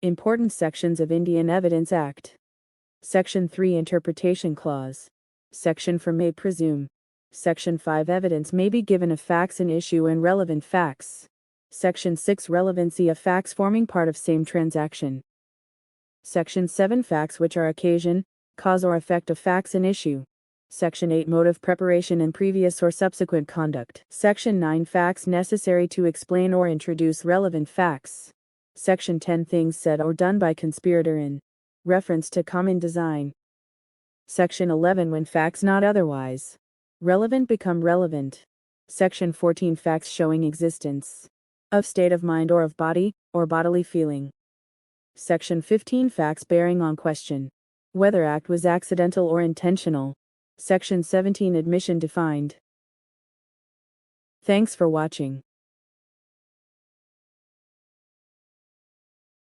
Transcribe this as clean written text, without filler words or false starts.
Important sections of Indian Evidence Act. Section 3 Interpretation Clause. Section 4 May presume. Section 5 Evidence may be given of facts in issue and relevant facts. Section 6 Relevancy of facts forming part of same transaction. Section 7 Facts which are occasion, cause or effect of facts in issue. Section 8 Motive, preparation and previous or subsequent conduct. Section 9 Facts necessary to explain or introduce relevant facts. Section 10 Things said or done by conspirator in reference to common design. Section 11 When facts not otherwise relevant become relevant. Section 14 Facts showing existence of state of mind or of body, or bodily feeling. Section 15 Facts bearing on question whether act was accidental or intentional. Section 17 Admission defined. Thanks for watching.